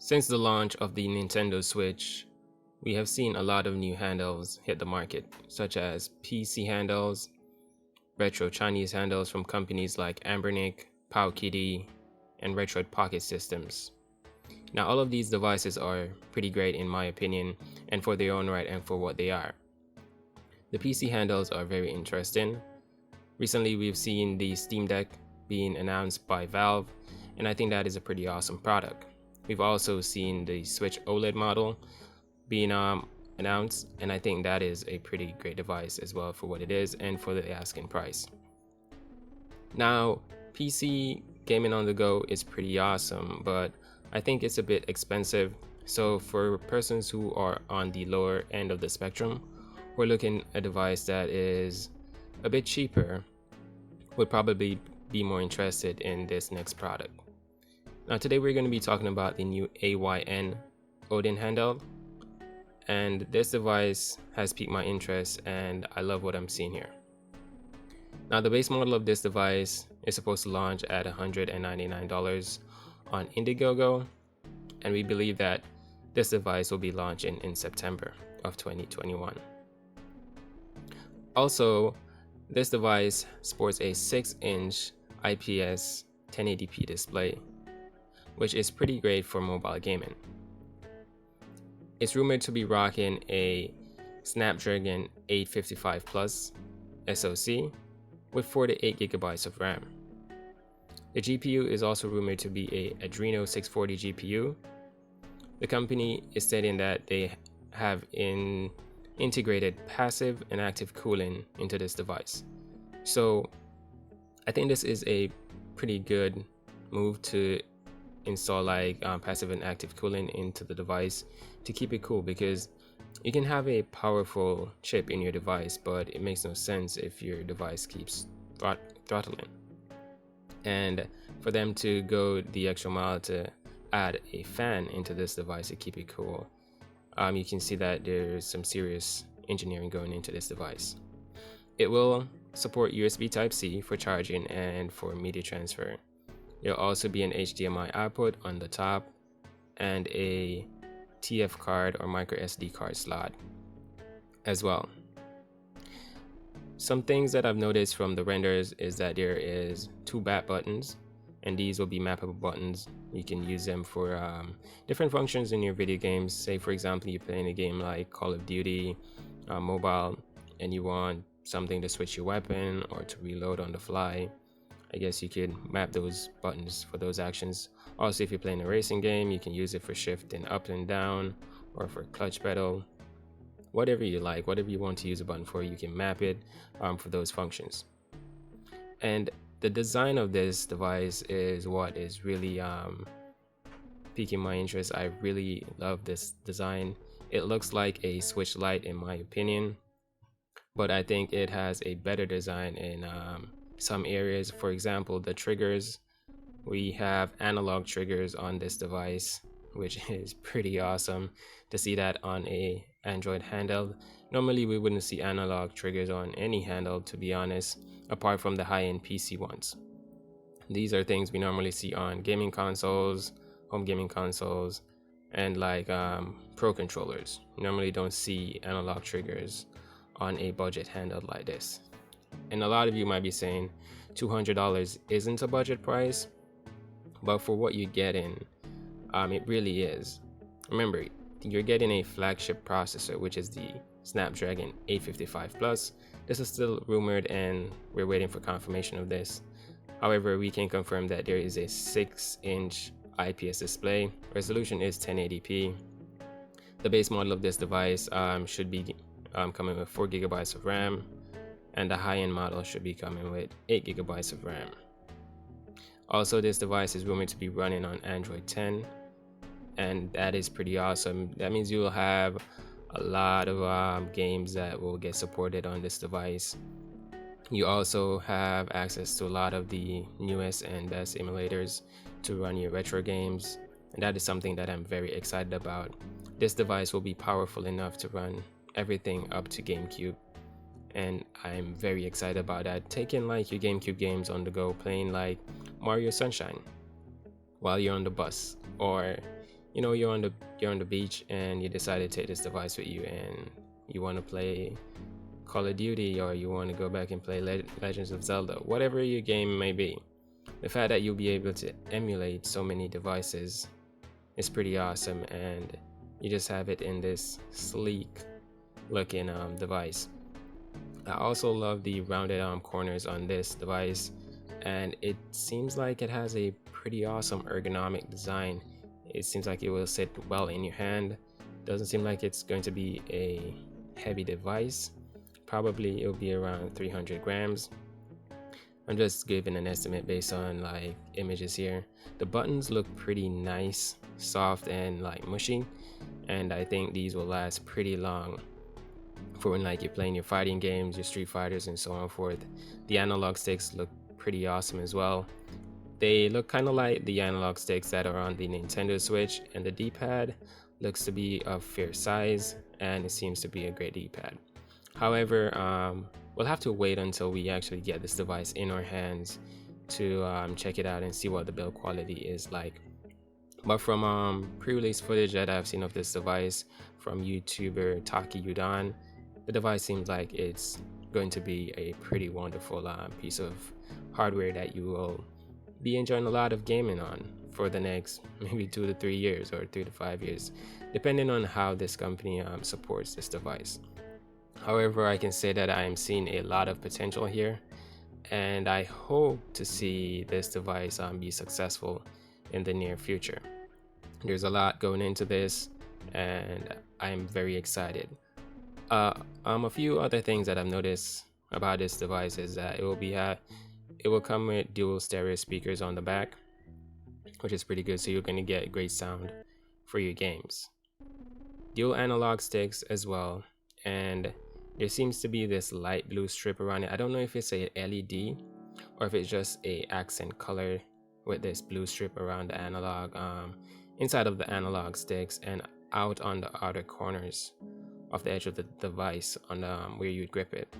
Since the launch of the Nintendo Switch, we have seen a lot of new handhelds hit the market, such as PC handhelds, retro Chinese handhelds from companies like Ambernic, Powkiddy, and Retroid Pocket Systems. Now, all of these devices are pretty great in my opinion, and for their own right and for what they are. The PC handhelds are very interesting. Recently, we've seen the Steam Deck being announced by Valve, and I think that is a pretty awesome product. We've also seen the Switch OLED model being announced, and I think that is a pretty great device as well for what it is and for the asking price. Now, PC gaming on the go is pretty awesome, but I think it's a bit expensive. So for persons who are on the lower end of the spectrum, we're looking at a device that is a bit cheaper, would probably be more interested in this next product. Now today we're going to be talking about the new AYN Odin Handheld, and this device has piqued my interest and I love what I'm seeing here. Now the base model of this device is supposed to launch at $199 on Indegogo, and we believe that this device will be launching in September of 2021. Also, this device sports a 6-inch IPS 1080p display, which is pretty great for mobile gaming. It's rumored to be rocking a Snapdragon 855 Plus SoC with 4 to 8 gigabytes of RAM. The GPU is also rumored to be a Adreno 640 GPU. The company is stating that they have integrated passive and active cooling into this device. So I think this is a pretty good move to install passive and active cooling into the device to keep it cool, because you can have a powerful chip in your device, but it makes no sense if your device keeps throttling. And for them to go the extra mile to add a fan into this device to keep it cool, you can see that there's some serious engineering going into this device. It will support USB Type-C for charging and for media transfer. There'll also be an HDMI output on the top and a TF card or micro SD card slot as well. Some things that I've noticed from the renders is that there is 2 back buttons, and these will be mappable buttons. You can use them for different functions in your video games. Say for example, you're playing a game like Call of Duty mobile and you want something to switch your weapon or to reload on the fly. I guess you could map those buttons for those actions. Also, if you're playing a racing game, you can use it for shifting up and down or for clutch pedal. Whatever you like, whatever you want to use a button for, you can map it for those functions. And the design of this device is what is really piquing my interest. I really love this design. It looks like a Switch Lite in my opinion, but I think it has a better design in some areas. For example, the triggers. We have analog triggers on this device, which is pretty awesome to see that on a Android handheld. Normally we wouldn't see analog triggers on any handheld, to be honest, apart from the high-end PC ones. These are things we normally see on gaming consoles, home gaming consoles, and pro controllers. Normally don't see analog triggers on a budget handheld like this. And a lot of you might be saying $200 isn't a budget price, but for what you're getting, it really is. Remember, you're getting a flagship processor, which is the Snapdragon 855 Plus. This is still rumored and we're waiting for confirmation of this. However, we can confirm that there is a 6-inch IPS display. Resolution is 1080p. The base model of this device should be coming with 4 gigabytes of RAM, and the high-end model should be coming with 8 gigabytes of RAM. Also, this device is rumored to be running on Android 10, and that is pretty awesome. That means you will have a lot of games that will get supported on this device. You also have access to a lot of the newest and best emulators to run your retro games, and that is something that I'm very excited about. This device will be powerful enough to run everything up to GameCube, and I'm very excited about that. Taking your GameCube games on the go, playing Mario Sunshine while you're on the bus, or you're on the beach and you decide to take this device with you, and you want to play Call of Duty, or you want to go back and play Legends of Zelda, whatever your game may be. The fact that you'll be able to emulate so many devices is pretty awesome, and you just have it in this sleek looking device. I also love the rounded corners on this device, and it seems like it has a pretty awesome ergonomic design. It seems like it will sit well in your hand. Doesn't seem like it's going to be a heavy device. Probably it'll be around 300 grams. I'm just giving an estimate based on like images here. The buttons look pretty nice, soft and like mushy, and I think these will last pretty long for when like you're playing your fighting games, your Street Fighters and so on and forth. The analog sticks look pretty awesome as well. They look kind of like the analog sticks that are on the Nintendo Switch, and the D-pad looks to be of fair size, and it seems to be a great D-pad. However, we'll have to wait until we actually get this device in our hands to check it out and see what the build quality is like. But from pre-release footage that I've seen of this device from YouTuber Taki Udon, the device seems like it's going to be a pretty wonderful piece of hardware that you will be enjoying a lot of gaming on for the next maybe 2 to 3 years or 3 to 5 years, depending on how this company supports this device. However, I can say that I am seeing a lot of potential here, and I hope to see this device be successful in the near future. There's a lot going into this, and I'm very excited. A few other things that I've noticed about this device is that it will come with dual stereo speakers on the back, which is pretty good, so you're going to get great sound for your games. Dual analog sticks as well, and there seems to be this light blue strip around it. I don't know if it's a LED or if it's just a accent color with this blue strip around the analog, inside of the analog sticks and out on the outer corners of the edge of the device on where you'd grip it.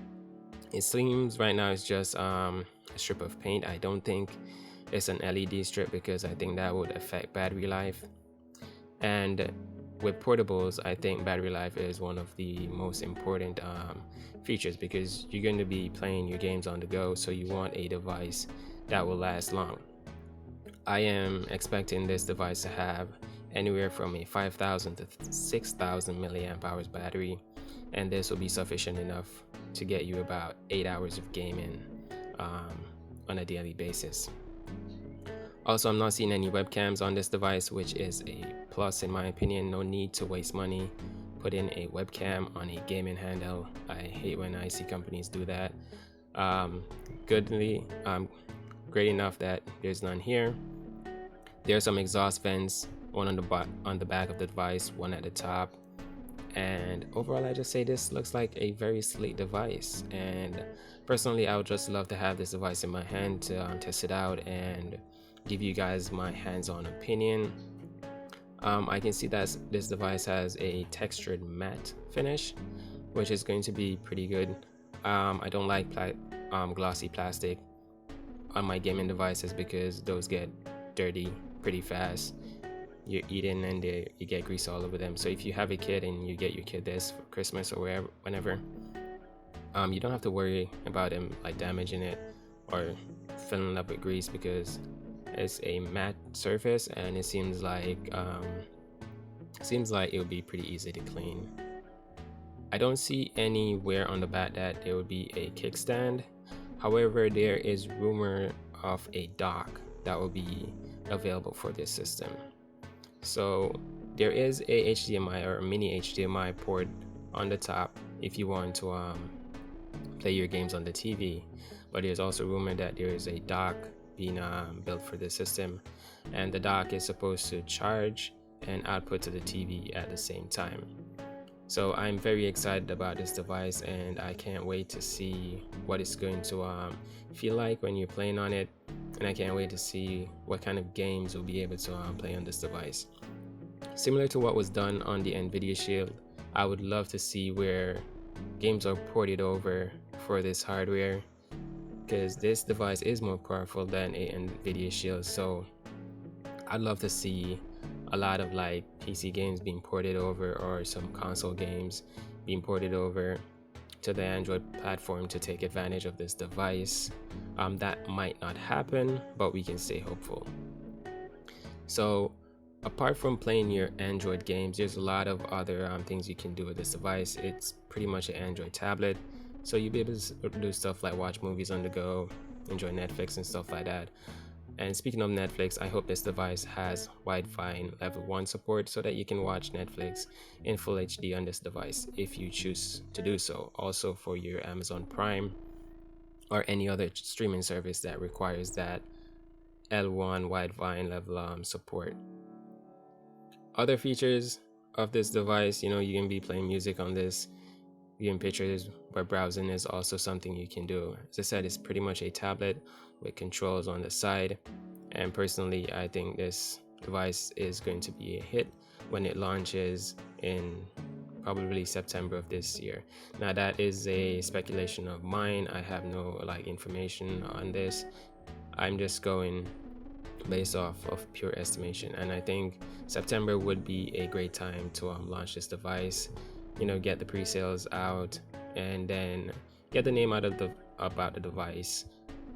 It seems right now it's just a strip of paint. I don't think it's an LED strip because I think that would affect battery life. And with portables, I think battery life is one of the most important features, because you're going to be playing your games on the go, so you want a device that will last long. I am expecting this device to have anywhere from a 5,000 to 6,000 milliamp hours battery, and this will be sufficient enough to get you about 8 hours of gaming on a daily basis. Also, I'm not seeing any webcams on this device, which is a plus in my opinion. No need to waste money putting a webcam on a gaming handheld. I hate when I see companies do that. Great enough that there's none here. There are some exhaust vents, one on the back of the device, one at the top. And overall, I just say this looks like a very sleek device. And personally, I would just love to have this device in my hand to test it out and give you guys my hands-on opinion. I can see that this device has a textured matte finish, which is going to be pretty good. I don't like glossy plastic on my gaming devices because those get dirty pretty fast. You're eating and you get grease all over them. So if you have a kid and you get your kid this for Christmas or whenever, you don't have to worry about them like damaging it or filling up with grease, because it's a matte surface and it seems like it would be pretty easy to clean. I don't see anywhere on the back that there would be a kickstand. However, there is rumor of a dock that will be available for this system. So there is a HDMI or a mini HDMI port on the top if you want to play your games on the TV, but there's also rumor that there is a dock being built for this system, and the dock is supposed to charge and output to the TV at the same time. So I'm very excited about this device, and I can't wait to see what it's going to feel like when you're playing on it, and I can't wait to see what kind of games we'll be able to play on this device. Similar to what was done on the Nvidia Shield, I would love to see where games are ported over for this hardware, because this device is more powerful than a Nvidia Shield. So I'd love to see a lot of like PC games being ported over, or some console games being ported over to the Android platform to take advantage of this device. That might not happen, but we can stay hopeful. So apart from playing your Android games, there's a lot of other things you can do with this device. It's pretty much an Android tablet, so you'll be able to do stuff like watch movies on the go, enjoy Netflix and stuff like that. And speaking of Netflix, I hope this device has Wi-Fi level 1 support so that you can watch Netflix in full HD on this device if you choose to do so. Also for your Amazon Prime or any other streaming service that requires that L1 Wi-Fi level support. Other features of this device, you can be playing music on this, viewing pictures, web browsing is also something you can do. As I said, it's pretty much a tablet with controls on the side, and personally I think this device is going to be a hit when it launches in probably September of this year. Now that is a speculation of mine. I have no information on this. I'm just going based off of pure estimation, and I think September would be a great time to launch this device. Get the pre-sales out and then get the name out of about the device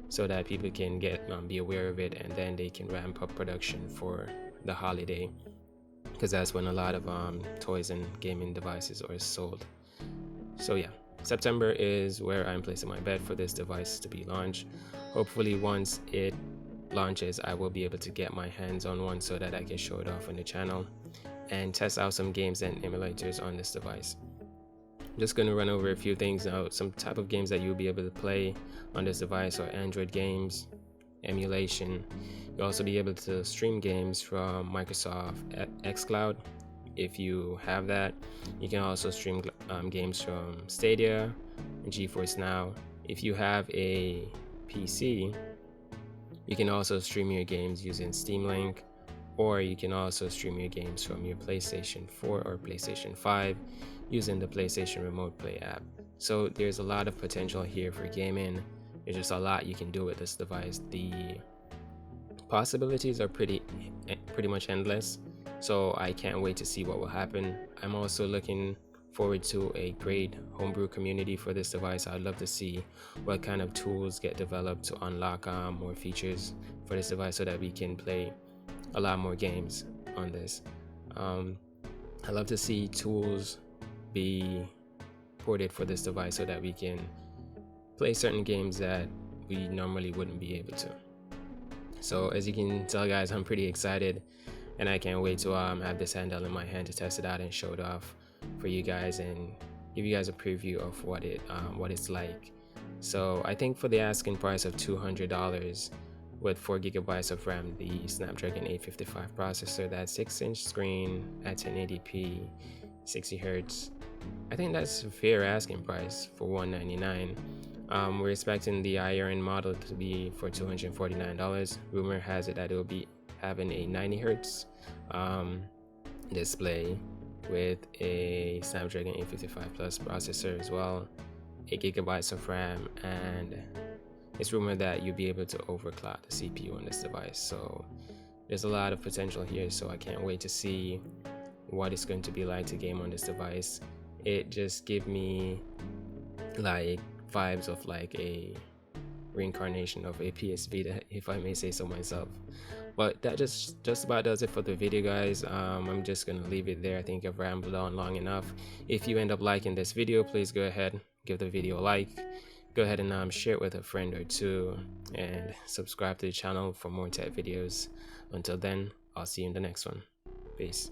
so that people can be aware of it, and then they can ramp up production for the holiday, because that's when a lot of toys and gaming devices are sold. So yeah, September is where I'm placing my bet for this device to be launched. Hopefully once it launches, I will be able to get my hands on one so that I can show it off on the channel and test out some games and emulators on this device. Just going to run over a few things now. Some type of games that you'll be able to play on this device are Android games, emulation. You'll also be able to stream games from Microsoft xCloud if you have that. You can also stream games from Stadia and GeForce Now. If you have a PC, you can also stream your games using Steam Link, or you can also stream your games from your PlayStation 4 or PlayStation 5 using the PlayStation Remote Play app. So there's a lot of potential here for gaming. There's just a lot you can do with this device. The possibilities are pretty much endless, so I can't wait to see what will happen. I'm also looking forward to a great homebrew community for this device. I'd love to see what kind of tools get developed to unlock more features for this device so that we can play a lot more games on this. I'd love to see tools be ported for this device so that we can play certain games that we normally wouldn't be able to. So as you can tell, guys, I'm pretty excited, and I can't wait to have this handheld in my hand to test it out and show it off for you guys and give you guys a preview of what it's like. So I think for the asking price of $200 with 4 GB of RAM, the Snapdragon 855 processor, that 6-inch screen at 1080p, 60 Hz, I think that's a fair asking price for $199. We're expecting the AYN model to be for $249. Rumor has it that it will be having a 90 Hz display with a Snapdragon 855 Plus processor as well, 8 GB of RAM, and it's rumored that you'll be able to overclock the CPU on this device. So there's a lot of potential here, so I can't wait to see what it's going to be like to game on this device. It just gave me vibes of a reincarnation of a PS Vita, if I may say so myself. But that just about does it for the video, guys. I'm just gonna leave it there. I think I've rambled on long enough. If you end up liking this video, please go ahead, give the video a like, go ahead and share it with a friend or two, and subscribe to the channel for more tech videos. Until then, I'll see you in the next one. Peace.